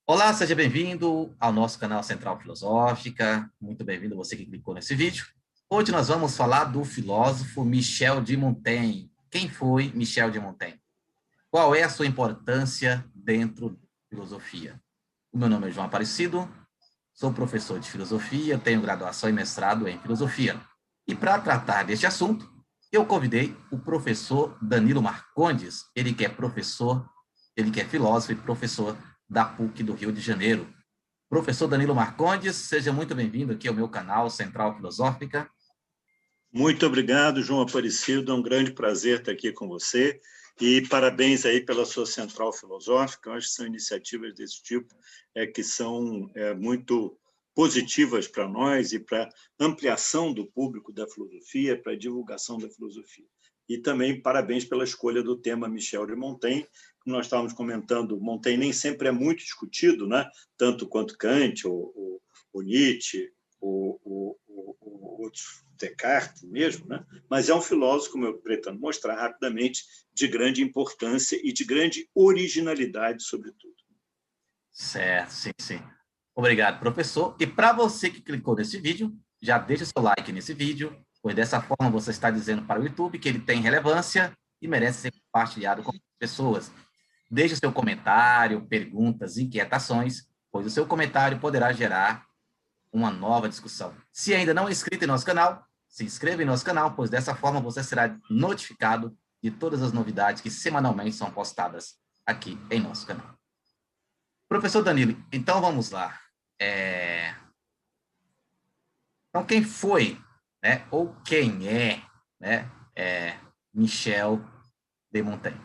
Olá, seja bem-vindo ao nosso canal Central Filosófica. Muito bem-vindo você que clicou nesse vídeo. Hoje nós vamos falar do filósofo Michel de Montaigne. Quem foi Michel de Montaigne? Qual é a sua importância dentro da filosofia? O meu nome é João Aparecido, sou professor de filosofia, tenho graduação e mestrado em filosofia. E para tratar deste assunto, eu convidei o professor Danilo Marcondes, ele que é professor, ele que é filósofo e professor da PUC do Rio de Janeiro. Professor Danilo Marcondes, seja muito bem-vindo aqui ao meu canal Central Filosófica. Muito obrigado, João Aparecido. É um grande prazer estar aqui com você. E parabéns aí pela sua Central Filosófica. Eu acho que são iniciativas desse tipo que são muito positivas para nós e para ampliação do público da filosofia, para a divulgação da filosofia. E também parabéns pela escolha do tema Michel de Montaigne. Como nós estávamos comentando, Montaigne nem sempre é muito discutido, né? Tanto quanto Kant, o Nietzsche, o outros, Descartes mesmo, né? Mas é um filósofo, como eu pretendo mostrar rapidamente, de grande importância e de grande originalidade, sobretudo. Certo, sim, sim. Obrigado, professor. E para você que clicou nesse vídeo, já deixa seu like nesse vídeo, pois dessa forma você está dizendo para o YouTube que ele tem relevância e merece ser compartilhado com as pessoas. Deixe seu comentário, perguntas, inquietações, pois o seu comentário poderá gerar uma nova discussão. Se ainda não é inscrito em nosso canal, se inscreva em nosso canal, pois dessa forma você será notificado de todas as novidades que semanalmente são postadas aqui em nosso canal. Professor Danilo, então vamos lá. Então, quem foi, né, ou quem é, né, Michel de Montaigne?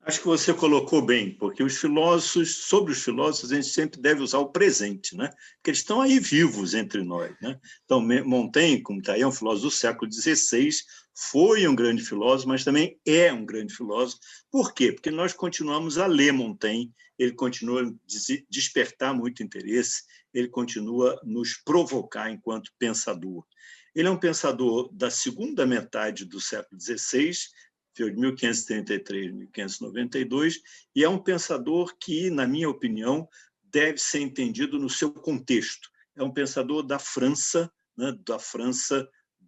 Acho que você colocou bem, porque sobre os filósofos, a gente sempre deve usar o presente, né? Porque eles estão aí vivos entre nós, né? Então, Montaigne, como está aí, é um filósofo do século XVI, foi um grande filósofo, mas também é um grande filósofo. Por quê? Porque nós continuamos a ler Montaigne, ele continua a despertar muito interesse, ele continua a nos provocar enquanto pensador. Ele é um pensador da segunda metade do século XVI, de 1533 a 1592, e é um pensador que, na minha opinião, deve ser entendido no seu contexto. É um pensador da França, né,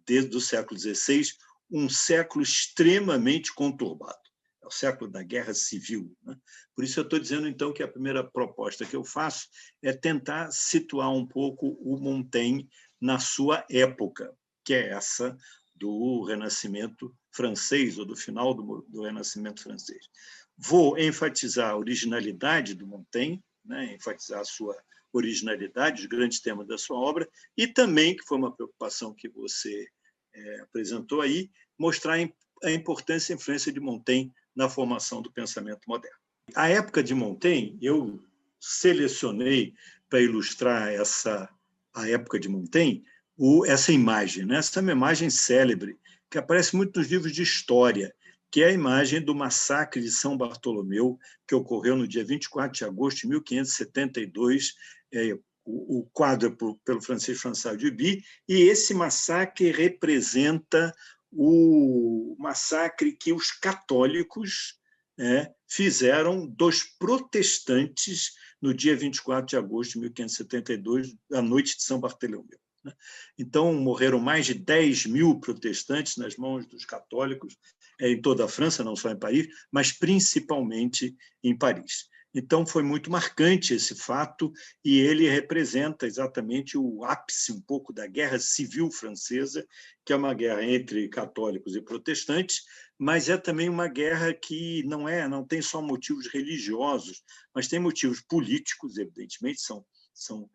desde o século XVI, um século extremamente conturbado. É o século da Guerra Civil. Né? Por isso eu estou dizendo, então, que a primeira proposta que eu faço é tentar situar um pouco o Montaigne na sua época, que é essa do Renascimento francês, ou do final do Renascimento francês. Vou enfatizar a originalidade do Montaigne, né, enfatizar a sua originalidade, os grandes temas da sua obra, e também, que foi uma preocupação que você apresentou aí, mostrar a importância e a influência de Montaigne na formação do pensamento moderno. A época de Montaigne, eu selecionei para ilustrar a época de Montaigne, essa imagem, né? Essa é uma imagem célebre, que aparece muito nos livros de história, que é a imagem do massacre de São Bartolomeu, que ocorreu no dia 24 de agosto de 1572, o quadro é pelo Francisco François Duby, e esse massacre representa o massacre que os católicos fizeram dos protestantes no dia 24 de agosto de 1572, a noite de São Bartolomeu. Então, morreram mais de 10 mil protestantes nas mãos dos católicos em toda a França, não só em Paris, mas principalmente em Paris. Então, foi muito marcante esse fato e ele representa exatamente o ápice um pouco da Guerra Civil Francesa, que é uma guerra entre católicos e protestantes, mas é também uma guerra que não tem só motivos religiosos, mas tem motivos políticos, evidentemente, são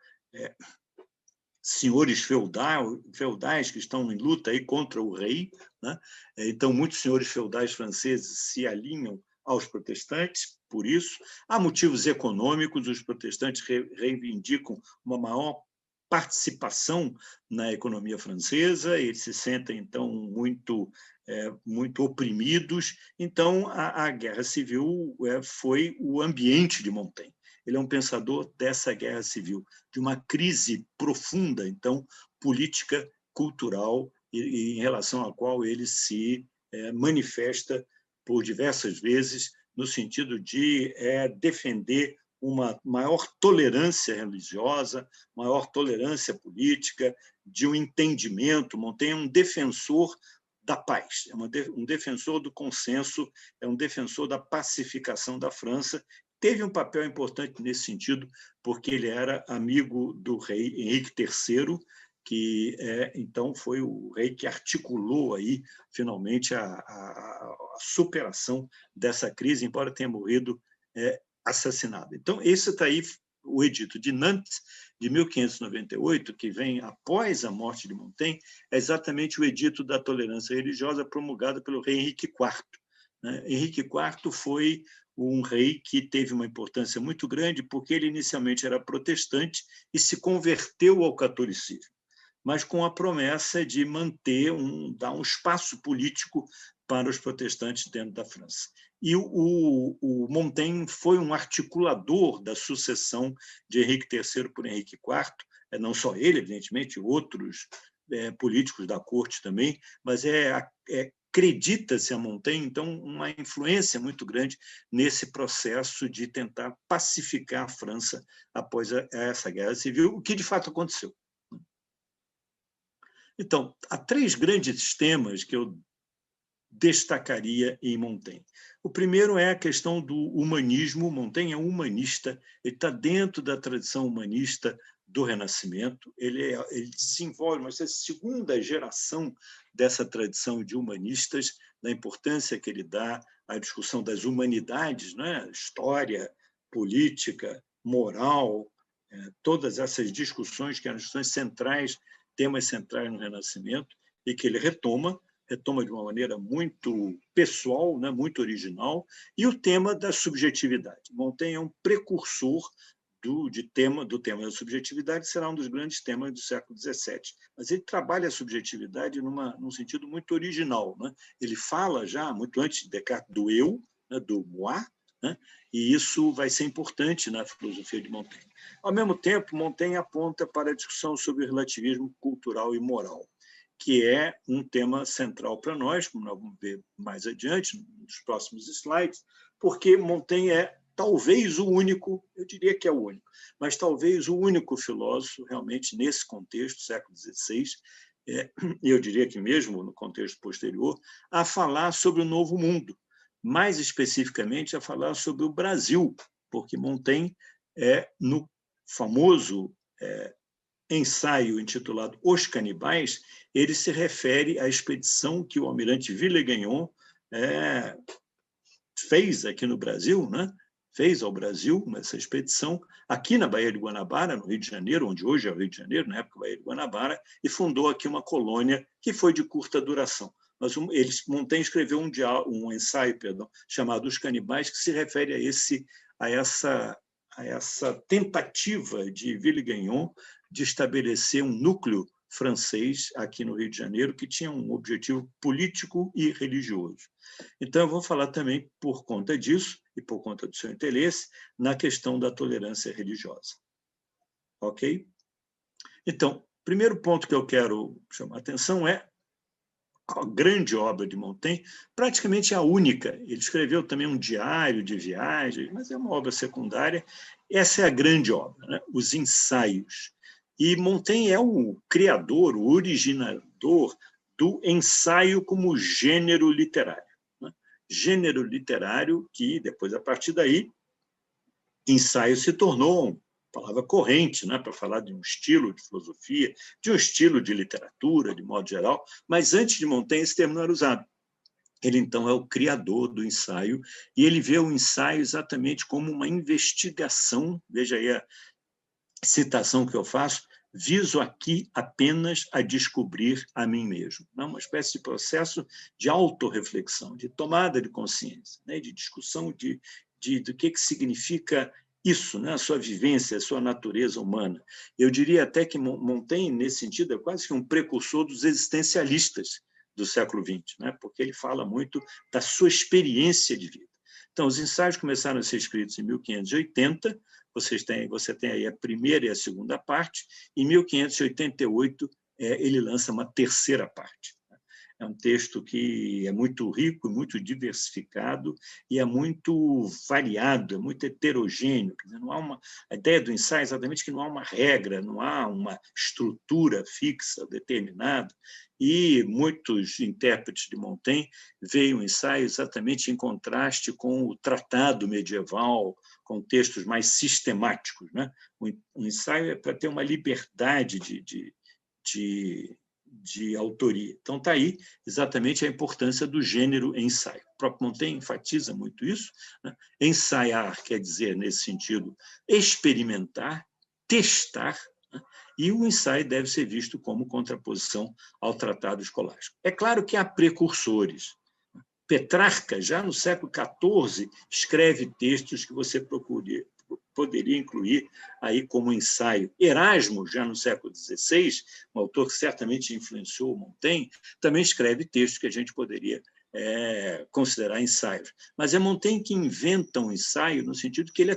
senhores feudais que estão em luta aí contra o rei, né? Então, muitos senhores feudais franceses se alinham aos protestantes, por isso. Há motivos econômicos, os protestantes reivindicam uma maior participação na economia francesa, eles se sentem, então, muito oprimidos. Então, a Guerra Civil foi o ambiente de Montaigne. Ele é um pensador dessa guerra civil, de uma crise profunda, então, política, cultural, e em relação à qual ele se manifesta por diversas vezes, no sentido de defender uma maior tolerância religiosa, maior tolerância política, de um entendimento. Montaigne é um defensor da paz, é um defensor do consenso, é um defensor da pacificação da França. Teve um papel importante nesse sentido, porque ele era amigo do rei Henrique III, que então foi o rei que articulou aí finalmente a superação dessa crise, embora tenha morrido assassinado. Então, esse está aí o Edito de Nantes, de 1598, que vem após a morte de Montaigne, é exatamente o Edito da Tolerância Religiosa promulgado pelo rei Henrique IV. Henrique IV foi um rei que teve uma importância muito grande, porque ele inicialmente era protestante e se converteu ao catolicismo, mas com a promessa de dar um espaço político para os protestantes dentro da França. E o Montaigne foi um articulador da sucessão de Henrique III por Henrique IV, não só ele, evidentemente, outros políticos da corte também, mas acredita-se a Montaigne, então, uma influência muito grande nesse processo de tentar pacificar a França após essa guerra civil, o que de fato aconteceu. Então, há 3 grandes temas que eu destacaria em Montaigne. O primeiro é a questão do humanismo. Montaigne é um humanista, ele está dentro da tradição humanista do Renascimento, ele desenvolve uma segunda geração dessa tradição de humanistas, da importância que ele dá à discussão das humanidades, né? História, política, moral, todas essas discussões que eram discussões centrais, temas centrais no Renascimento, e que ele retoma de uma maneira muito pessoal, né, muito original, e o tema da subjetividade. Montaigne é um precursor do tema da subjetividade, será um dos grandes temas do século XVII. Mas ele trabalha a subjetividade num sentido muito original, né? Ele fala já, muito antes de Descartes, do eu, né, do moi, né? E isso vai ser importante na filosofia de Montaigne. Ao mesmo tempo, Montaigne aponta para a discussão sobre o relativismo cultural e moral, que é um tema central para nós, como nós vamos ver mais adiante, nos próximos slides, porque Montaigne é talvez o único, eu diria que é o único, mas talvez o único filósofo, realmente, nesse contexto, século XVI, e eu diria que mesmo no contexto posterior, a falar sobre o Novo Mundo, mais especificamente a falar sobre o Brasil, porque Montaigne, no famoso ensaio intitulado Os Canibais, ele se refere à expedição que o almirante Villegagnon fez aqui no Brasil, né? Fez ao Brasil essa expedição, aqui na Baía de Guanabara, no Rio de Janeiro, onde hoje é o Rio de Janeiro, na época Baía de Guanabara, e fundou aqui uma colônia que foi de curta duração. Mas Montaigne escreveu um ensaio, chamado Os Canibais, que se refere a essa tentativa de Villegagnon de estabelecer um núcleo francês aqui no Rio de Janeiro que tinha um objetivo político e religioso. Então, eu vou falar também, por conta disso e por conta do seu interesse, na questão da tolerância religiosa. Ok? Então, o primeiro ponto que eu quero chamar a atenção é a grande obra de Montaigne, praticamente a única. Ele escreveu também um diário de viagem, mas é uma obra secundária. Essa é a grande obra, né? Os Ensaios. E Montaigne é o criador, o originador do ensaio como gênero literário. Né? Gênero literário que, depois, a partir daí, ensaio se tornou palavra corrente, né, para falar de um estilo de filosofia, de um estilo de literatura, de modo geral, mas antes de Montaigne esse termo não era usado. Ele, então, é o criador do ensaio, e ele vê o ensaio exatamente como uma investigação, veja aí a citação que eu faço, viso aqui apenas a descobrir a mim mesmo. Uma espécie de processo de autorreflexão, de tomada de consciência, né, de discussão do que significa isso, né? A sua vivência, a sua natureza humana. Eu diria até que Montaigne, nesse sentido, é quase que um precursor dos existencialistas do século XX, né? Porque ele fala muito da sua experiência de vida. Então, os ensaios começaram a ser escritos em 1580, você tem aí a primeira e a segunda parte, em 1588 ele lança uma terceira parte. É um texto que é muito rico, muito diversificado e é muito variado, é muito heterogêneo. Quer dizer, não há a ideia do ensaio é exatamente que não há uma regra, não há uma estrutura fixa, determinada. E muitos intérpretes de Montaigne veem o ensaio exatamente em contraste com o tratado medieval, com textos mais sistemáticos, né? O ensaio é para ter uma liberdade de autoria. Então, está aí exatamente a importância do gênero ensaio. O próprio Montaigne enfatiza muito isso, né? Ensaiar quer dizer, nesse sentido, experimentar, testar, né? E o ensaio deve ser visto como contraposição ao tratado escolástico. É claro que há precursores. Petrarca, já no século XIV, escreve textos que você poderia incluir aí como ensaio. Erasmo, já no século XVI, um autor que certamente influenciou Montaigne, também escreve textos que a gente poderia considerar ensaios. Mas é Montaigne que inventa um ensaio no sentido que ele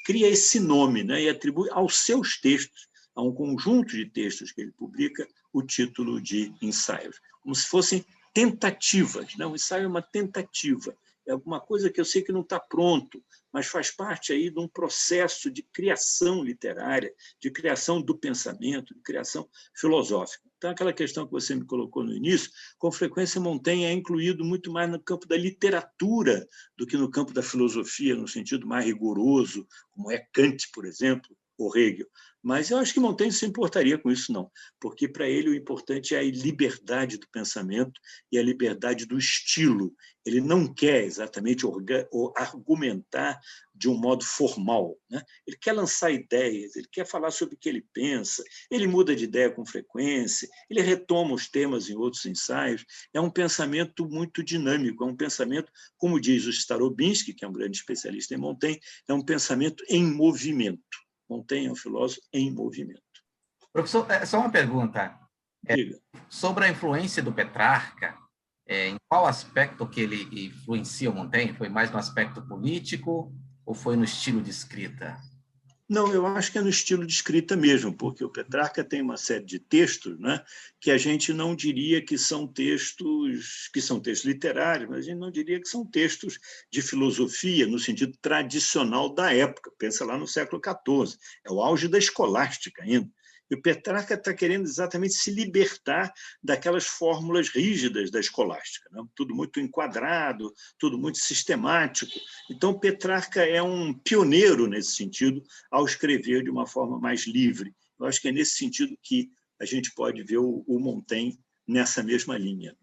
cria esse nome, né, e atribui aos seus textos, a um conjunto de textos que ele publica, o título de ensaios, como se fossem tentativas. Né? O ensaio é uma tentativa, é alguma coisa que eu sei que não está pronto, mas faz parte aí de um processo de criação literária, de criação do pensamento, de criação filosófica. Então, aquela questão que você me colocou no início, com frequência Montaigne é incluído muito mais no campo da literatura do que no campo da filosofia, no sentido mais rigoroso, como é Kant, por exemplo, ou Hegel. Mas eu acho que Montaigne se importaria com isso, não, porque para ele o importante é a liberdade do pensamento e a liberdade do estilo. Ele não quer exatamente argumentar de um modo formal, né? Ele quer lançar ideias, ele quer falar sobre o que ele pensa, ele muda de ideia com frequência, ele retoma os temas em outros ensaios. É um pensamento muito dinâmico, é um pensamento, como diz o Starobinsky, que é um grande especialista em Montaigne, é um pensamento em movimento. Montaigne é um filósofo em movimento. Professor, só uma pergunta. Diga. Sobre a influência do Petrarca, em qual aspecto que ele influencia o Montaigne? Foi mais no aspecto político ou foi no estilo de escrita? Não, eu acho que é no estilo de escrita mesmo, porque o Petrarca tem uma série de textos, né, que a gente não diria que são textos literários, mas a gente não diria que são textos de filosofia no sentido tradicional da época. Pensa lá no século XIV, é o auge da escolástica ainda. E o Petrarca está querendo exatamente se libertar daquelas fórmulas rígidas da escolástica, né? Tudo muito enquadrado, tudo muito sistemático. Então, Petrarca é um pioneiro nesse sentido, ao escrever de uma forma mais livre. Eu acho que é nesse sentido que a gente pode ver o Montaigne nessa mesma linha.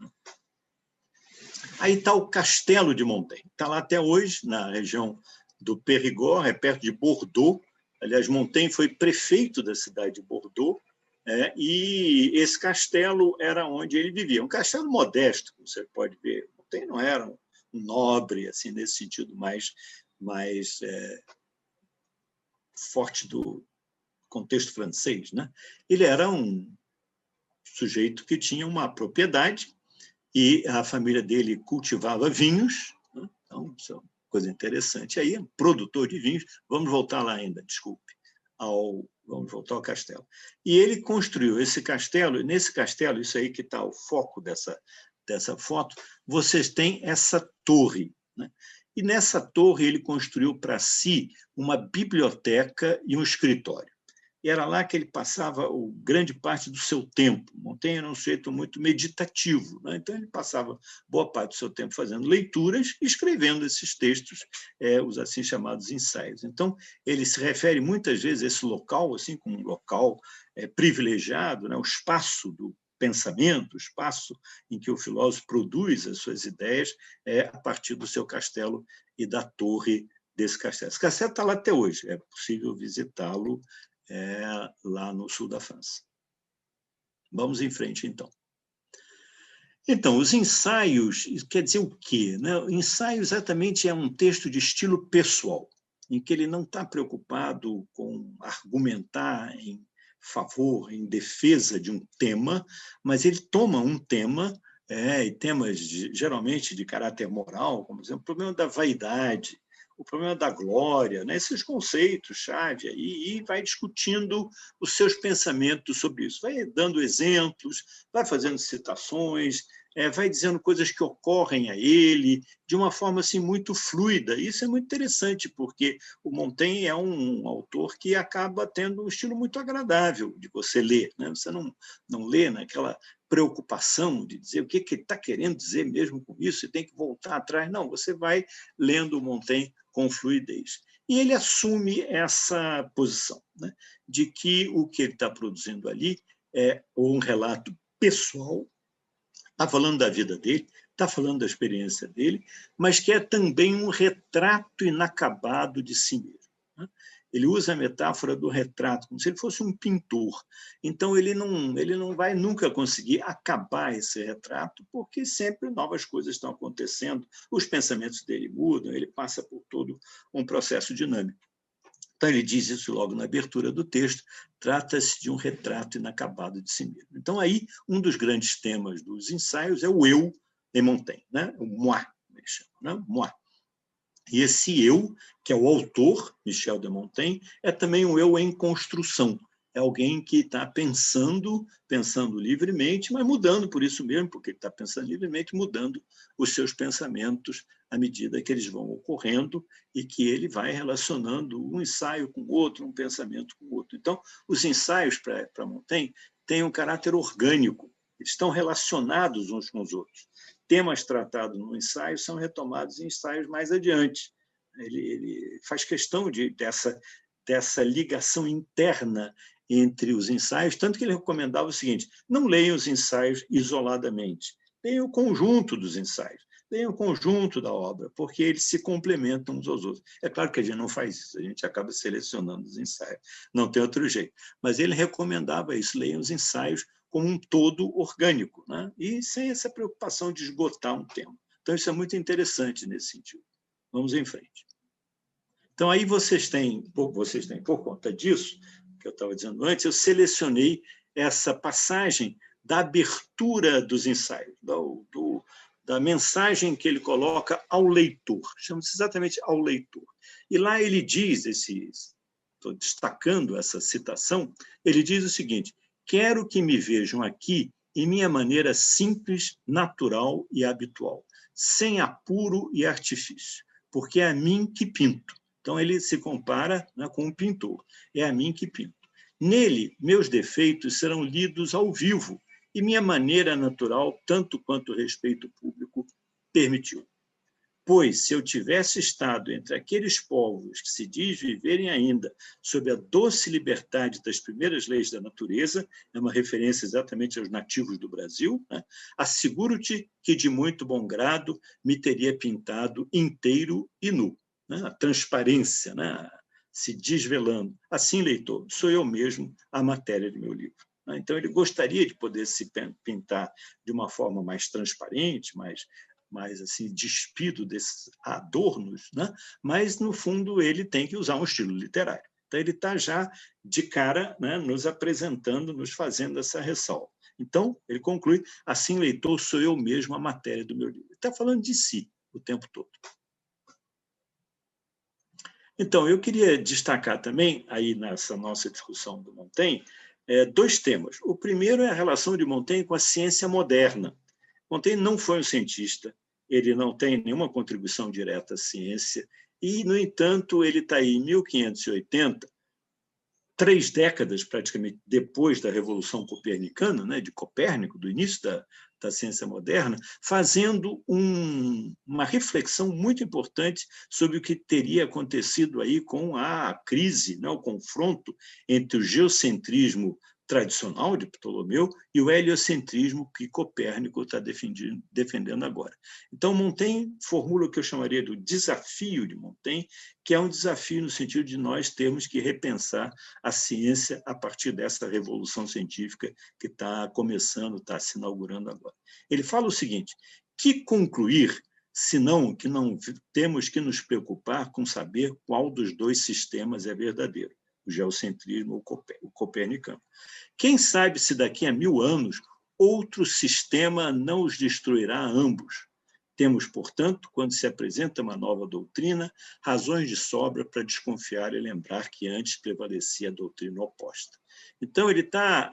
Aí está o Castelo de Montaigne. Está lá até hoje, na região do Périgord, é perto de Bordeaux. Aliás, Montaigne foi prefeito da cidade de Bordeaux, e esse castelo era onde ele vivia. Um castelo modesto, como você pode ver. Montaigne não era um nobre, assim, nesse sentido mais forte do contexto francês, né? Ele era um sujeito que tinha uma propriedade e a família dele cultivava vinhos, né? Então, isso é uma coisa interessante. Aí, produtor de vinhos, vamos voltar lá ainda, desculpe, vamos voltar ao castelo. E ele construiu esse castelo, e nesse castelo, isso aí que está o foco dessa foto, vocês têm essa torre, né? E nessa torre ele construiu para si uma biblioteca e um escritório. E era lá que ele passava grande parte do seu tempo. Montaigne era um sujeito muito meditativo, né? Então ele passava boa parte do seu tempo fazendo leituras e escrevendo esses textos, os assim chamados ensaios. Então ele se refere muitas vezes a esse local assim como um local privilegiado, né? O espaço do pensamento, o espaço em que o filósofo produz as suas ideias a partir do seu castelo e da torre desse castelo. Esse castelo está lá até hoje, é possível visitá-lo lá no sul da França. Vamos em frente, então. Então, os ensaios, quer dizer o quê? Né? O ensaio exatamente é um texto de estilo pessoal, em que ele não está preocupado com argumentar em favor, em defesa de um tema, mas ele toma um tema, e temas geralmente de caráter moral, como, por exemplo, o problema da vaidade, o problema da glória, né? Esses conceitos-chave aí, e vai discutindo os seus pensamentos sobre isso. Vai dando exemplos, vai fazendo citações, vai dizendo coisas que ocorrem a ele de uma forma assim, muito fluida. Isso é muito interessante, porque o Montaigne é um autor que acaba tendo um estilo muito agradável de você ler, né? Você não lê naquela preocupação de dizer o que ele está querendo dizer mesmo com isso, e tem que voltar atrás. Não, você vai lendo o Montaigne com fluidez. E ele assume essa posição, né, de que o que ele está produzindo ali é um relato pessoal, está falando da vida dele, está falando da experiência dele, mas que é também um retrato inacabado de si mesmo, né? Ele usa a metáfora do retrato, como se ele fosse um pintor. Então, ele não vai nunca conseguir acabar esse retrato, porque sempre novas coisas estão acontecendo, os pensamentos dele mudam, ele passa por todo um processo dinâmico. Então, ele diz isso logo na abertura do texto, trata-se de um retrato inacabado de si mesmo. Então, aí, um dos grandes temas dos ensaios é o eu em Montaigne, né? O moi, como ele chama, né? Moi. E esse eu, que é o autor, Michel de Montaigne, é também um eu em construção. É alguém que está pensando livremente, mas mudando por isso mesmo, porque ele está pensando livremente, mudando os seus pensamentos à medida que eles vão ocorrendo e que ele vai relacionando um ensaio com o outro, um pensamento com o outro. Então, os ensaios para Montaigne têm um caráter orgânico, eles estão relacionados uns com os outros. Temas tratados no ensaio são retomados em ensaios mais adiante. Ele faz questão dessa ligação interna entre os ensaios, tanto que ele recomendava o seguinte: não leiam os ensaios isoladamente, leiam o conjunto dos ensaios, leiam o conjunto da obra, porque eles se complementam uns aos outros. É claro que a gente não faz isso, a gente acaba selecionando os ensaios, não tem outro jeito. Mas ele recomendava isso, leiam os ensaios como um todo orgânico, né? E sem essa preocupação de esgotar um tema. Então, isso é muito interessante nesse sentido. Vamos em frente. Então, aí vocês têm, por conta disso, que eu estava dizendo antes, eu selecionei essa passagem da abertura dos ensaios, da mensagem que ele coloca ao leitor, chama-se exatamente ao leitor. E lá ele diz, estou destacando essa citação, ele diz o seguinte: quero que me vejam aqui em minha maneira simples, natural e habitual, sem apuro e artifício, porque é a mim que pinto. Então, ele se compara, né, com um pintor. É a mim que pinto. Nele, meus defeitos serão lidos ao vivo, e minha maneira natural, tanto quanto o respeito público, permitiu. Pois, se eu tivesse estado entre aqueles povos que se diz viverem ainda sob a doce liberdade das primeiras leis da natureza, é uma referência exatamente aos nativos do Brasil, né? Asseguro-te que de muito bom grado me teria pintado inteiro e nu, né? A transparência, né? Se desvelando. Assim, leitor, sou eu mesmo a matéria do meu livro. Então, ele gostaria de poder se pintar de uma forma mais transparente, mais assim, despido desses adornos, né? Mas, no fundo, ele tem que usar um estilo literário. Então, ele está já de cara, né, nos apresentando, nos fazendo essa ressalva. Então, ele conclui: assim, leitor, sou eu mesmo a matéria do meu livro. Ele está falando de si o tempo todo. Então, eu queria destacar também, aí nessa nossa discussão do Montaigne, dois temas. O primeiro é a relação de Montaigne com a ciência moderna. Montaigne não foi um cientista, ele não tem nenhuma contribuição direta à ciência, e, no entanto, ele está aí em 1580, 3 décadas praticamente depois da Revolução Copernicana, né, de Copérnico, do início da ciência moderna, fazendo uma reflexão muito importante sobre o que teria acontecido aí com a crise, né, o confronto entre o geocentrismo tradicional de Ptolomeu e o heliocentrismo que Copérnico está defendendo agora. Então, Montaigne formula o que eu chamaria do desafio de Montaigne, que é um desafio no sentido de nós termos que repensar a ciência a partir dessa revolução científica que está começando, está se inaugurando agora. Ele fala o seguinte: que concluir, senão que não temos que nos preocupar com saber qual dos dois sistemas é verdadeiro, o geocentrismo ou o copernicano. Quem sabe se daqui a 1000 anos outro sistema não os destruirá a ambos, Temos, portanto, quando se apresenta uma nova doutrina, razões de sobra para desconfiar e lembrar que antes prevalecia a doutrina oposta. Então, ele está,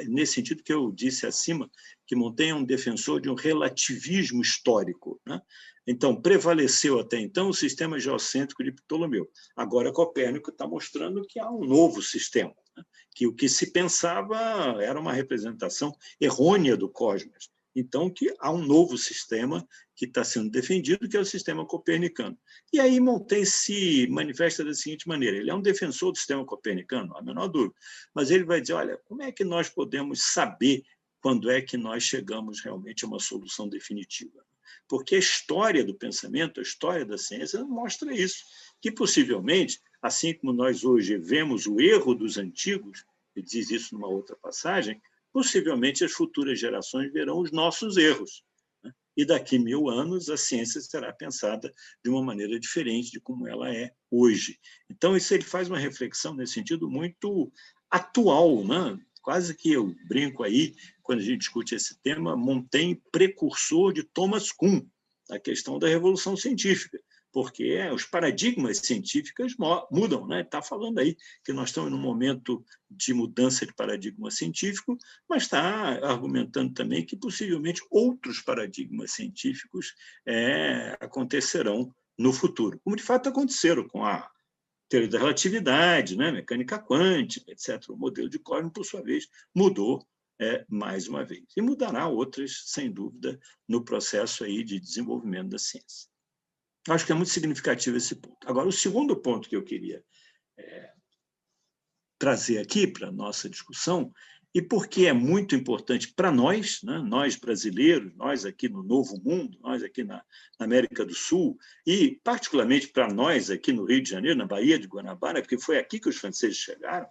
nesse sentido que eu disse acima, que Montaigne é um defensor de um relativismo histórico, né? Então, prevaleceu até então o sistema geocêntrico de Ptolomeu. Agora, Copérnico está mostrando que há um novo sistema, né? Que o que se pensava era uma representação errônea do cosmos. Então, que há um novo sistema que está sendo defendido, que é o sistema copernicano. E aí Montaigne se manifesta da seguinte maneira: ele é um defensor do sistema copernicano, não há a menor dúvida, mas ele vai dizer, olha, como é que nós podemos saber quando é que nós chegamos realmente a uma solução definitiva? Porque a história do pensamento, a história da ciência mostra isso, que possivelmente, assim como nós hoje vemos o erro dos antigos, ele diz isso numa outra passagem, possivelmente as futuras gerações verão os nossos erros, né? E daqui 1000 anos a ciência será pensada de uma maneira diferente de como ela é hoje. Então, isso ele faz uma reflexão nesse sentido muito atual, né? Quase que eu brinco aí, quando a gente discute esse tema, Montaigne precursor de Thomas Kuhn, a questão da revolução científica, porque os paradigmas científicos mudam, né? Está falando aí que nós estamos num momento de mudança de paradigma científico, mas está argumentando também que possivelmente outros paradigmas científicos acontecerão no futuro, como de fato aconteceram com a teoria da relatividade, né? Mecânica quântica, etc. O modelo de cosmos, por sua vez, mudou mais uma vez. E mudará outras, sem dúvida, no processo aí de desenvolvimento da ciência. Acho que é muito significativo esse ponto. Agora, o segundo ponto que eu queria trazer aqui para a nossa discussão, e porque é muito importante para nós, né, nós brasileiros, nós aqui no Novo Mundo, nós aqui na América do Sul, e particularmente para nós aqui no Rio de Janeiro, na Baía de Guanabara, porque foi aqui que os franceses chegaram.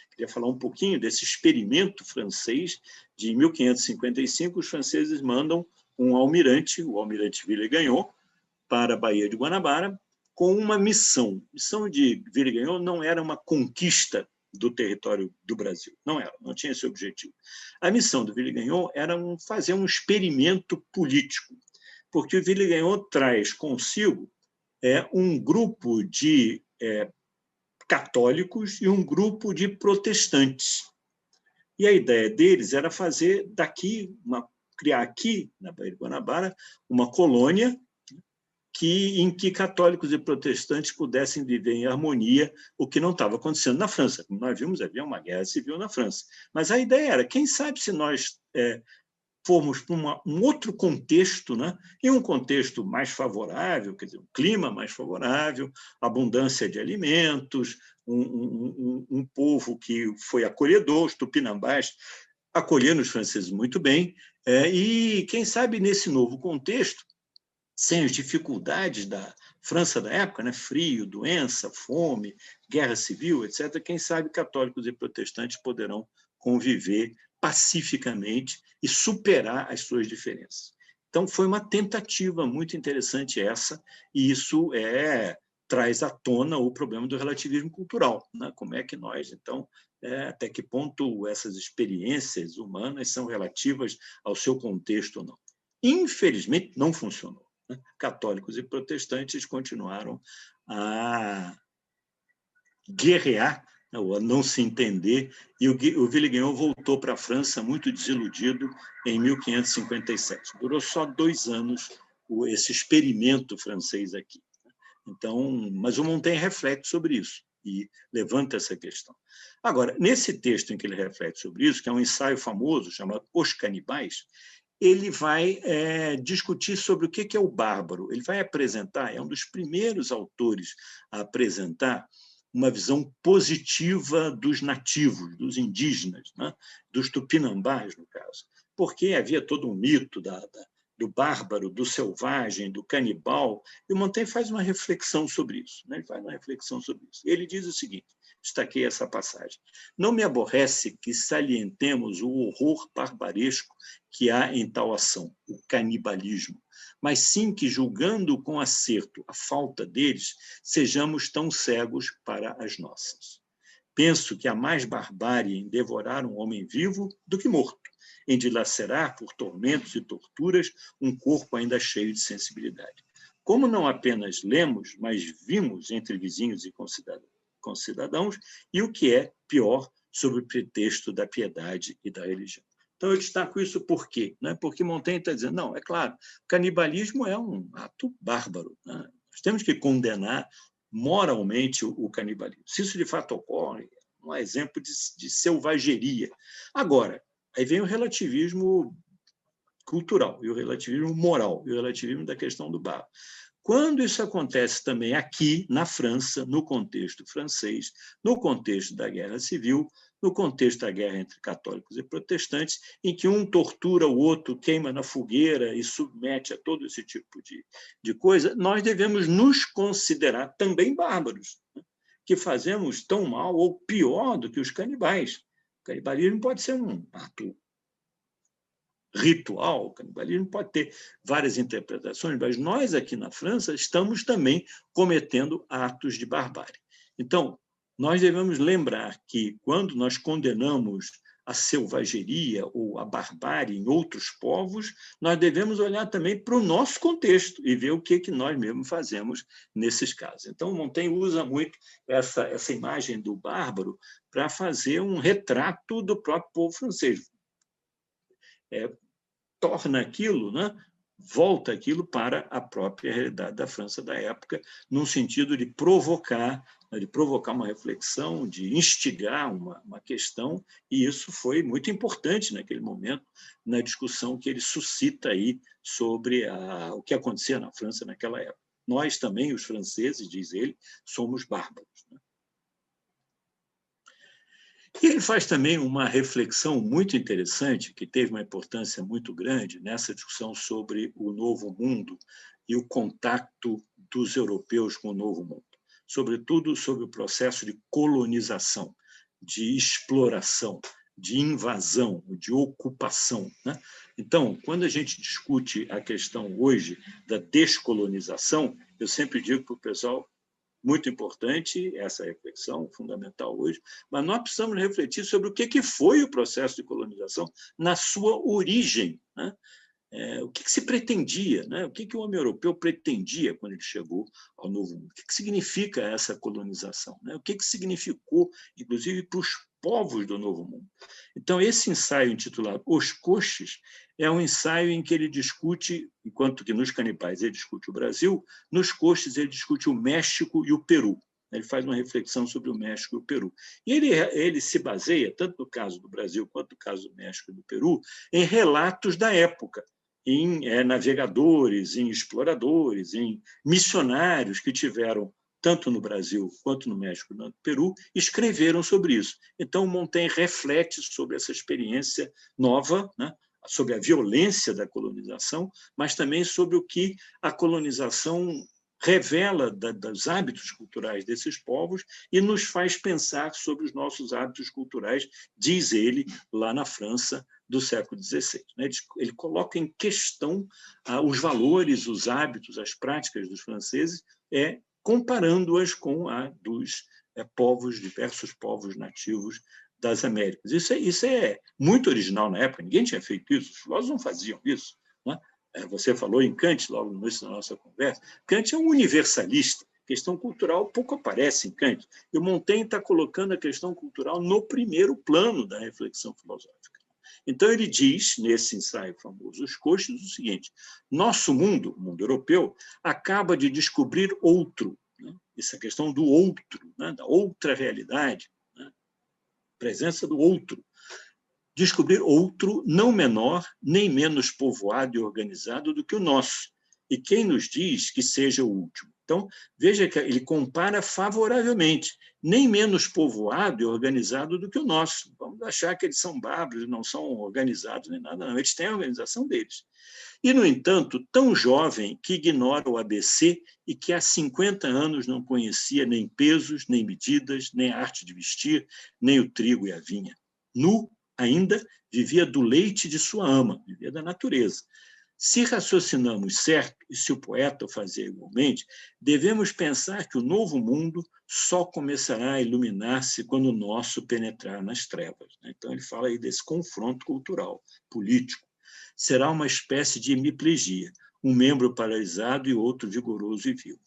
Queria falar um pouquinho desse experimento francês de 1555. Os franceses mandam um almirante, o almirante Villegagnon, para a Baía de Guanabara, com uma missão. A missão de Villegagnon não era uma conquista do território do Brasil, não tinha esse objetivo. A missão do Villegagnon era fazer um experimento político, porque o Villegagnon traz consigo um grupo de católicos e um grupo de protestantes. E a ideia deles era fazer criar aqui, na Baía de Guanabara, uma colônia em que católicos e protestantes pudessem viver em harmonia, o que não estava acontecendo na França. Como nós vimos, havia uma guerra civil na França. Mas a ideia era, quem sabe se nós formos para um outro contexto, né? E um contexto mais favorável, quer dizer, um clima mais favorável, abundância de alimentos, um povo que foi acolhedor, os tupinambás acolheram os franceses muito bem, e quem sabe nesse novo contexto, sem as dificuldades da França da época, né? Frio, doença, fome, guerra civil, etc., quem sabe católicos e protestantes poderão conviver pacificamente e superar as suas diferenças. Então, foi uma tentativa muito interessante essa, e isso traz à tona o problema do relativismo cultural, né? Como é que nós, então, até que ponto essas experiências humanas são relativas ao seu contexto ou não. Infelizmente, não funcionou. Católicos e protestantes continuaram a guerrear, ou a não se entender, e o Villegagnon voltou para a França muito desiludido em 1557. Durou só 2 anos esse experimento francês aqui. Então, mas o Montaigne reflete sobre isso e levanta essa questão. Agora, nesse texto em que ele reflete sobre isso, que é um ensaio famoso chamado Os Canibais, ele vai discutir sobre o que é o bárbaro. Ele vai apresentar, é um dos primeiros autores a apresentar uma visão positiva dos nativos, dos indígenas, né? Dos tupinambás, no caso, porque havia todo um mito do bárbaro, do selvagem, do canibal, e o Montaigne faz uma reflexão sobre isso. Né? Ele faz uma reflexão sobre isso. Ele diz o seguinte, destaquei essa passagem: não me aborrece que salientemos o horror barbaresco que há em tal ação, o canibalismo, mas sim que, julgando com acerto a falta deles, sejamos tão cegos para as nossas. Penso que há mais barbárie em devorar um homem vivo do que morto, em dilacerar por tormentos e torturas um corpo ainda cheio de sensibilidade. Como não apenas lemos, mas vimos entre vizinhos e concidadãos, e o que é pior, sob o pretexto da piedade e da religião. Então, eu destaco isso por quê? Porque Montaigne está dizendo, não, é claro, o canibalismo é um ato bárbaro. Nós temos que condenar moralmente o canibalismo. Se isso de fato ocorre, é um exemplo de selvageria. Agora, aí vem o relativismo cultural, e o relativismo moral, e o relativismo da questão do barro. Quando isso acontece também aqui, na França, no contexto francês, no contexto da Guerra Civil, no contexto da guerra entre católicos e protestantes, em que um tortura o outro, queima na fogueira e submete a todo esse tipo de coisa, nós devemos nos considerar também bárbaros, que fazemos tão mal ou pior do que os canibais. O canibalismo pode ser um ato ritual, o canibalismo pode ter várias interpretações, mas nós aqui na França estamos também cometendo atos de barbárie. Então, nós devemos lembrar que, quando nós condenamos a selvageria ou a barbárie em outros povos, nós devemos olhar também para o nosso contexto e ver o que nós mesmos fazemos nesses casos. Então, Montaigne usa muito essa imagem do bárbaro para fazer um retrato do próprio povo francês. Torna aquilo, volta aquilo para a própria realidade da França da época, num sentido de provocar uma reflexão, de instigar uma questão, e isso foi muito importante naquele momento, na discussão que ele suscita aí sobre o que acontecia na França naquela época. Nós também, os franceses, diz ele, somos bárbaros. E ele faz também uma reflexão muito interessante, que teve uma importância muito grande nessa discussão sobre o Novo Mundo e o contato dos europeus com o Novo Mundo, sobretudo sobre o processo de colonização, de exploração, de invasão, de ocupação. Então, quando a gente discute a questão hoje da descolonização, eu sempre digo para o pessoal, muito importante essa reflexão, fundamental hoje, mas nós precisamos refletir sobre o que foi o processo de colonização na sua origem. O que se pretendia, o que o homem europeu pretendia quando ele chegou ao Novo Mundo? O que significa essa colonização? O que significou, inclusive, para os povos do Novo Mundo? Então, esse ensaio intitulado Os Coches é um ensaio em que ele discute, enquanto que nos Canibais ele discute o Brasil, nos Coches ele discute o México e o Peru. Ele faz uma reflexão sobre o México e o Peru. E ele se baseia, tanto no caso do Brasil quanto no caso do México e do Peru, em relatos da época, em navegadores, em exploradores, em missionários que tiveram, tanto no Brasil quanto no México e no Peru, escreveram sobre isso. Então, Montaigne reflete sobre essa experiência nova, sobre a violência da colonização, mas também sobre o que a colonização revela dos hábitos culturais desses povos e nos faz pensar sobre os nossos hábitos culturais, diz ele, lá na França do século XVI. Ele coloca em questão os valores, os hábitos, as práticas dos franceses, comparando-as com a dos diversos povos nativos das Américas. Isso é muito original na época, ninguém tinha feito isso, os filósofos não faziam isso. Você falou em Kant, logo no início da nossa conversa. Kant é um universalista, questão cultural pouco aparece em Kant, e o Montaigne está colocando a questão cultural no primeiro plano da reflexão filosófica. Então, ele diz, nesse ensaio famoso, Os Coches, o seguinte: nosso mundo, o mundo europeu, acaba de descobrir outro, essa questão do outro, da outra realidade, presença do outro. Descobrir outro não menor, nem menos povoado e organizado do que o nosso. E quem nos diz que seja o último? Então, veja que ele compara favoravelmente, nem menos povoado e organizado do que o nosso. Vamos achar que eles são bárbaros, não são organizados nem nada, não. Eles têm a organização deles. E, no entanto, tão jovem que ignora o ABC e que há 50 anos não conhecia nem pesos, nem medidas, nem a arte de vestir, nem o trigo e a vinha. Nu, ainda, vivia do leite de sua ama, vivia da natureza. Se raciocinamos certo, e se o poeta o fazia igualmente, devemos pensar que o novo mundo só começará a iluminar-se quando o nosso penetrar nas trevas. Então, ele fala aí desse confronto cultural, político. Será uma espécie de hemiplegia, um membro paralisado e outro vigoroso e vivo.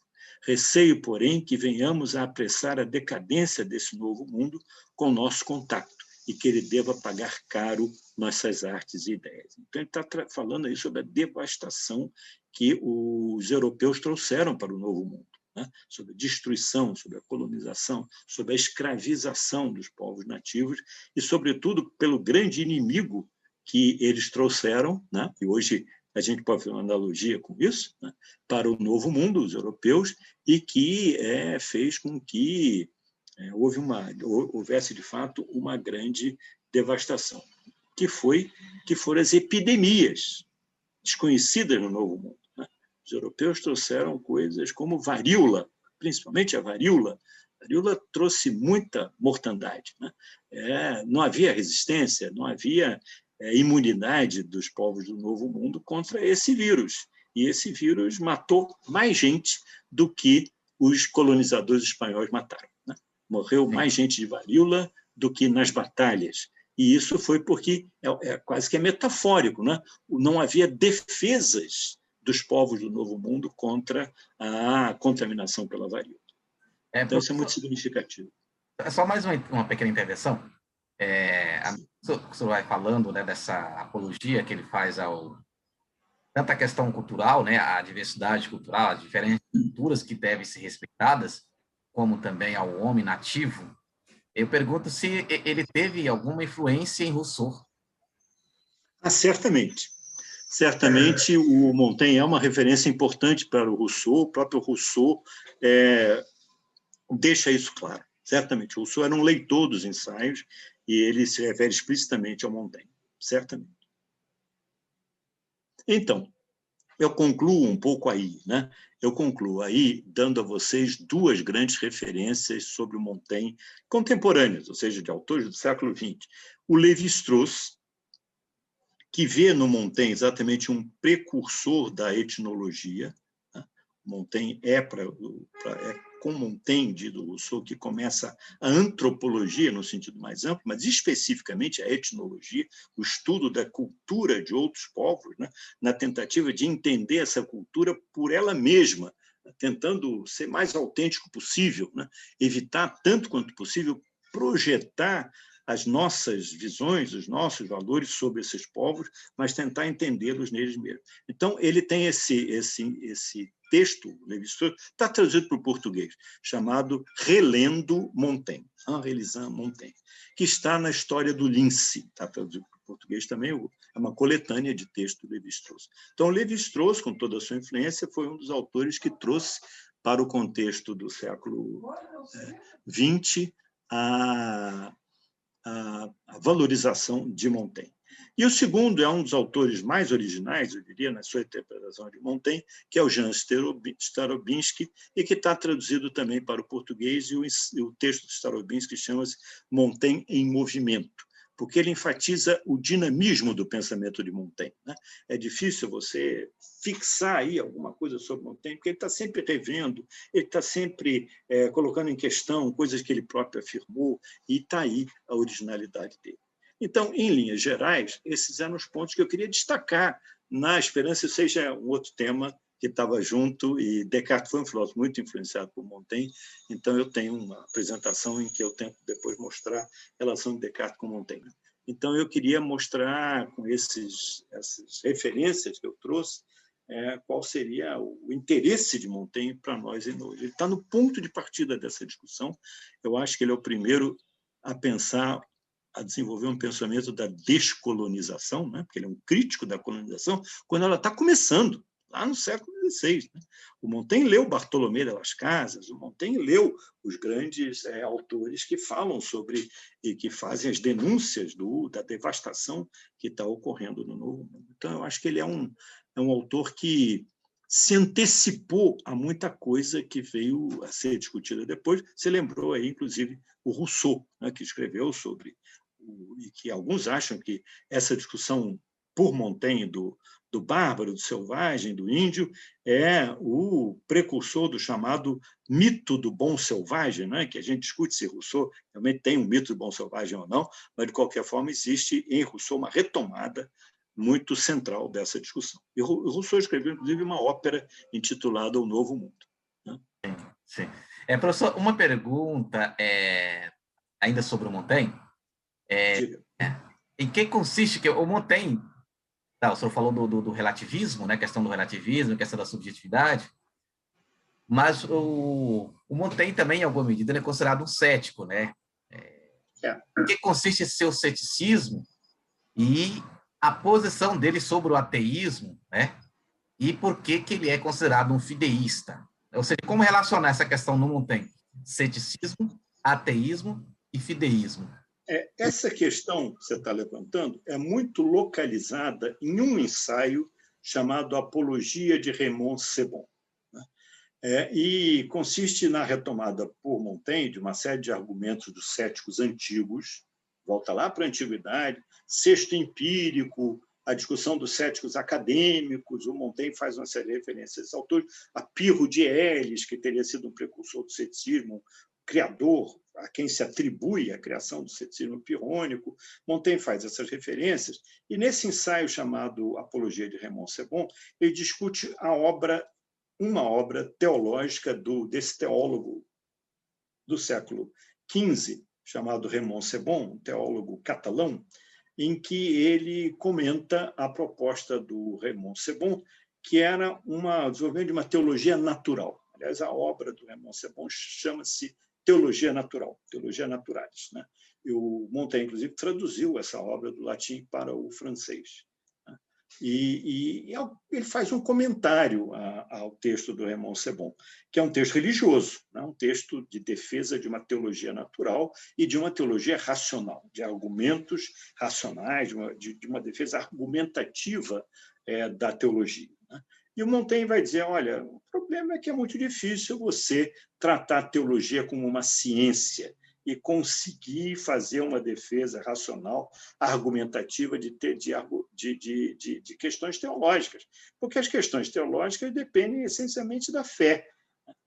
Receio, porém, que venhamos a apressar a decadência desse novo mundo com nosso contato, e que ele deva pagar caro nossas artes e ideias. Então, ele está falando aí sobre a devastação que os europeus trouxeram para o Novo Mundo, né? Sobre a destruição, sobre a colonização, sobre a escravização dos povos nativos e, sobretudo, pelo grande inimigo que eles trouxeram, né? E hoje a gente pode fazer uma analogia com isso, né? Para o Novo Mundo, os europeus, e que fez com que houvesse, de fato, uma grande devastação, que foram as epidemias desconhecidas no Novo Mundo, né? Os europeus trouxeram coisas como varíola, principalmente a varíola. A varíola trouxe muita mortandade, né? Não havia resistência, não havia imunidade dos povos do Novo Mundo contra esse vírus. E esse vírus matou mais gente do que os colonizadores espanhóis mataram, né? Morreu mais gente de varíola do que nas batalhas. E isso foi porque quase que metafórico, né? Não havia defesas dos povos do Novo Mundo contra a contaminação pela varíola. Então, isso é muito significativo. Só mais uma pequena intervenção. O senhor vai falando, né, dessa apologia que ele faz tanto a questão cultural, né, a diversidade cultural, as diferentes culturas que devem ser respeitadas, como também ao homem nativo. Eu pergunto se ele teve alguma influência em Rousseau. Certamente. Certamente, o Montaigne é uma referência importante para o Rousseau. O próprio Rousseau deixa isso claro. Certamente, o Rousseau era um leitor dos ensaios e ele se refere explicitamente ao Montaigne. Certamente. Então, eu concluo um pouco aí, né? Eu concluo aí dando a vocês duas grandes referências sobre o Montaigne contemporâneas, ou seja, de autores do século XX. O Lévi-Strauss, que vê no Montaigne exatamente um precursor da etnologia, né? Montaigne com Montaigne, diz o Rousseau, que começa a antropologia no sentido mais amplo, mas especificamente a etnologia, o estudo da cultura de outros povos, né? Na tentativa de entender essa cultura por ela mesma, tentando ser mais autêntico possível, né? Evitar, tanto quanto possível, projetar as nossas visões, os nossos valores sobre esses povos, mas tentar entendê-los neles mesmos. Então, ele tem esse texto, Lévi-Strauss, está traduzido para o português, chamado Relendo Montaigne, Relisant Montaigne, que está na História do Lince, está traduzido para o português também, é uma coletânea de texto do Lévi-Strauss. Então, Lévi-Strauss, com toda a sua influência, foi um dos autores que trouxe para o contexto do século XX a valorização de Montaigne. E o segundo é um dos autores mais originais, eu diria, na sua interpretação de Montaigne, que é o Jan Starobinski, e que está traduzido também para o português, e o texto de Starobinski chama-se Montaigne em Movimento, porque ele enfatiza o dinamismo do pensamento de Montaigne, né? É difícil você fixar aí alguma coisa sobre Montaigne, porque ele está sempre revendo, ele está sempre colocando em questão coisas que ele próprio afirmou, e está aí a originalidade dele. Então, em linhas gerais, esses eram os pontos que eu queria destacar na esperança, seja um outro tema que estava junto, e Descartes foi um filósofo muito influenciado por Montaigne, então eu tenho uma apresentação em que eu tento depois mostrar a relação de Descartes com Montaigne. Então, eu queria mostrar, com essas referências que eu trouxe, qual seria o interesse de Montaigne para nós hoje. Ele está no ponto de partida dessa discussão. Eu acho que ele é o primeiro a pensar, a desenvolver um pensamento da descolonização, né? Porque ele é um crítico da colonização, quando ela está começando, lá no século XVI. Né? O Montaigne leu Bartolomé de las Casas, o Montaigne leu os grandes autores que falam sobre e que fazem as denúncias da devastação que está ocorrendo no Novo Mundo. Então, eu acho que ele é um autor que se antecipou a muita coisa que veio a ser discutida depois. Você lembrou aí, inclusive, o Rousseau, né, que escreveu sobre, e que alguns acham que essa discussão por Montaigne do bárbaro, do selvagem, do índio, é o precursor do chamado mito do bom selvagem, né? Que a gente discute se Rousseau realmente tem um mito do bom selvagem ou não, mas, de qualquer forma, existe em Rousseau uma retomada muito central dessa discussão. E Rousseau escreveu, inclusive, uma ópera intitulada O Novo Mundo. Né? Sim. Professor, uma pergunta ainda sobre o Montaigne. Em que consiste que o Montaigne... Tá, o senhor falou do relativismo, né? Questão do relativismo, questão da subjetividade, mas o Montaigne também, em alguma medida, ele é considerado um cético, né? Em que consiste esse seu ceticismo e a posição dele sobre o ateísmo, né? E por que ele é considerado um fideísta? Ou seja, como relacionar essa questão no Montaigne? Ceticismo, ateísmo e fideísmo. Essa questão que você está levantando é muito localizada em um ensaio chamado Apologia de Raymond Sebon. E consiste na retomada por Montaigne de uma série de argumentos dos céticos antigos, volta lá para a Antiguidade, sexto empírico, a discussão dos céticos acadêmicos, o Montaigne faz uma série de referências a esses autores, a Pirro de Elis, que teria sido um precursor do ceticismo, criador, a quem se atribui a criação do ceticismo pirrônico. Montaigne faz essas referências, e nesse ensaio chamado Apologia de Raymond Sebon, ele discute uma obra teológica desse teólogo do século XV, chamado Raymond Sebon, um teólogo catalão, em que ele comenta a proposta do Raymond Sebon, que era o desenvolvimento de uma teologia natural. Aliás, a obra do Raymond Sebon chama-se Teologia Natural, Teologia Naturalis. Né? E o Montaigne, inclusive, traduziu essa obra do latim para o francês. E ele faz um comentário ao texto do Raymond Sebon, que é um texto religioso, né? Um texto de defesa de uma teologia natural e de uma teologia racional, de argumentos racionais, de uma defesa argumentativa da teologia. Né? E o Montaigne vai dizer, olha, o problema é que é muito difícil você tratar a teologia como uma ciência e conseguir fazer uma defesa racional, argumentativa de questões teológicas, porque as questões teológicas dependem essencialmente da fé,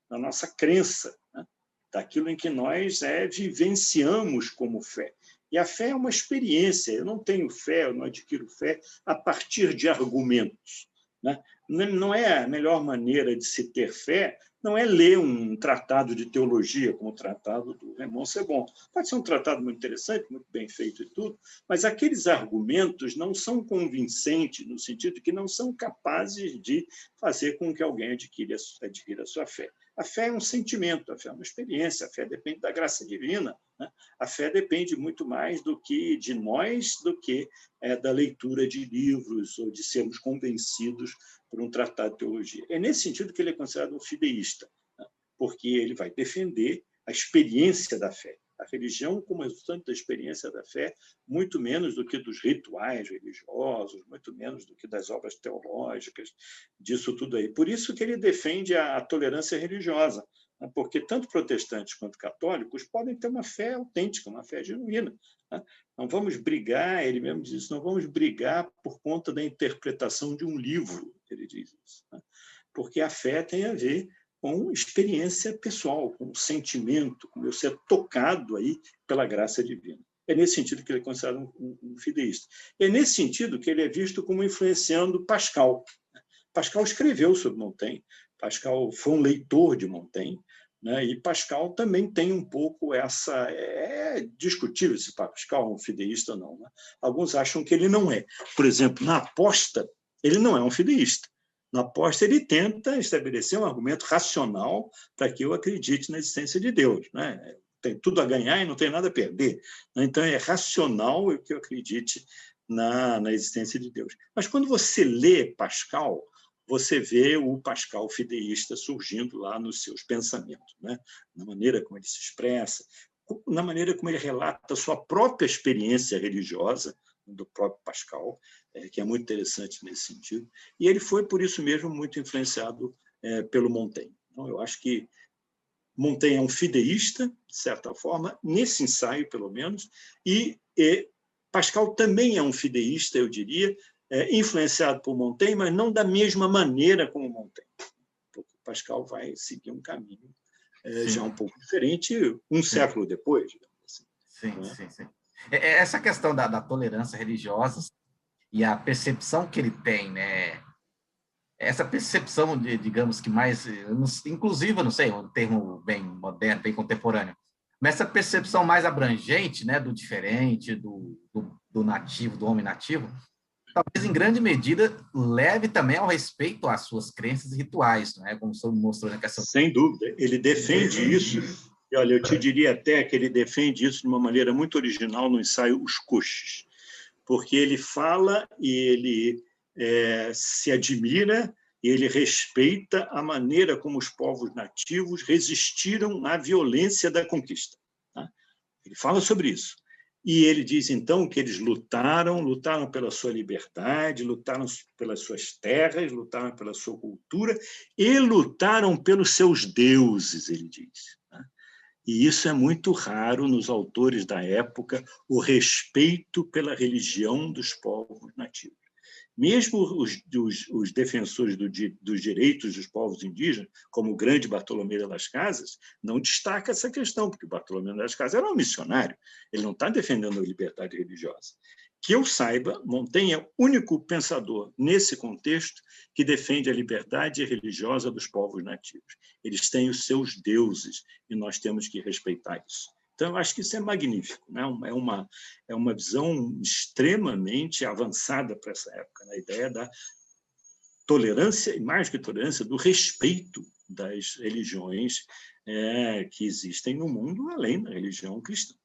da nossa crença, né? Daquilo em que nós vivenciamos como fé. E a fé é uma experiência. Eu não tenho fé, eu não adquiro fé a partir de argumentos. Né? Não é a melhor maneira de se ter fé, não é ler um tratado de teologia, como o tratado do Raymond Sebon. Pode ser um tratado muito interessante, muito bem feito e tudo, mas aqueles argumentos não são convincentes, no sentido de que não são capazes de fazer com que alguém adquira a sua fé. A fé é um sentimento, a fé é uma experiência, a fé depende da graça divina. Né? A fé depende muito mais de nós do que da leitura de livros ou de sermos convencidos por um tratado de teologia. É nesse sentido que ele é considerado um fideísta, né? Porque ele vai defender a experiência da fé. A religião como resultante da experiência da fé, muito menos do que dos rituais religiosos, muito menos do que das obras teológicas, disso tudo aí. Por isso que ele defende a tolerância religiosa, né? Porque tanto protestantes quanto católicos podem ter uma fé autêntica, uma fé genuína. Né? Não vamos brigar, ele mesmo diz isso, não vamos brigar por conta da interpretação de um livro, ele diz isso. Né? Porque a fé tem a ver com experiência pessoal, com sentimento, com eu ser tocado aí pela graça divina. É nesse sentido que ele é considerado um fideísta. É nesse sentido que ele é visto como influenciando Pascal. Pascal escreveu sobre Montaigne, Pascal foi um leitor de Montaigne, né? E Pascal também tem um pouco essa... É discutível se Pascal é um fideísta ou não. Né? Alguns acham que ele não é. Por exemplo, na aposta, ele não é um fideísta. Na aposta, ele tenta estabelecer um argumento racional para que eu acredite na existência de Deus. Né? Tem tudo a ganhar e não tem nada a perder. Então, é racional que eu acredite na existência de Deus. Mas quando você lê Pascal, você vê o Pascal fideísta surgindo lá nos seus pensamentos, né? Na maneira como ele se expressa, na maneira como ele relata a sua própria experiência religiosa, do próprio Pascal, que é muito interessante nesse sentido. E ele foi, por isso mesmo, muito influenciado pelo Montaigne. Então, eu acho que Montaigne é um fideísta, de certa forma, nesse ensaio, pelo menos, e Pascal também é um fideísta, eu diria, influenciado por Montaigne, mas não da mesma maneira como Montaigne. Porque Pascal vai seguir um caminho já um pouco diferente, século depois. Assim, sim. Essa questão da tolerância religiosa e a percepção que ele tem, né? Essa percepção, digamos que mais, inclusive, eu não sei, um termo bem moderno, bem contemporâneo, mas essa percepção mais abrangente, né, do diferente, do nativo, do homem nativo, talvez em grande medida leve também ao respeito às suas crenças e rituais, não é? Como o senhor mostrou na questão. Sem dúvida, ele defende isso, e olha, eu te diria até que ele defende isso de uma maneira muito original no ensaio Os Coches, porque ele fala e ele se admira e ele respeita a maneira como os povos nativos resistiram à violência da conquista. Tá? Ele fala sobre isso. E ele diz, então, que eles lutaram pela sua liberdade, lutaram pelas suas terras, lutaram pela sua cultura e lutaram pelos seus deuses, ele diz. Tá? E isso é muito raro nos autores da época, o respeito pela religião dos povos nativos. Mesmo os defensores dos direitos dos povos indígenas, como o grande Bartolomé de Las Casas, não destaca essa questão, porque Bartolomé de Las Casas era um missionário, ele não está defendendo a liberdade religiosa. Que eu saiba, Montaigne é o único pensador, nesse contexto, que defende a liberdade religiosa dos povos nativos. Eles têm os seus deuses, e nós temos que respeitar isso. Então, eu acho que isso é magnífico, né? É uma visão extremamente avançada para essa época, na ideia da tolerância, e mais que tolerância, do respeito das religiões que existem no mundo, além da religião cristã.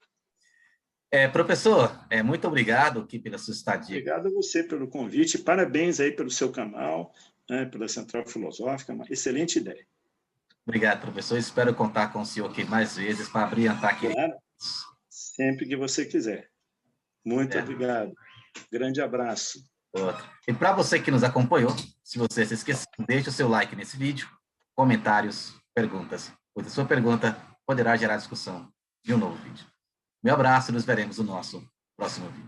Professor, muito obrigado aqui pela sua estadia. Obrigado a você pelo convite, parabéns aí pelo seu canal, pela Central Filosófica, uma excelente ideia. Obrigado, professor. Espero contar com o senhor aqui mais vezes para brilhantar aqui. Claro, sempre que você quiser. Muito obrigado. Grande abraço. Outro. E para você que nos acompanhou, se você se esqueceu, deixe o seu like nesse vídeo, comentários, perguntas, pois a sua pergunta poderá gerar discussão de um novo vídeo. Meu abraço e nos veremos no nosso próximo vídeo.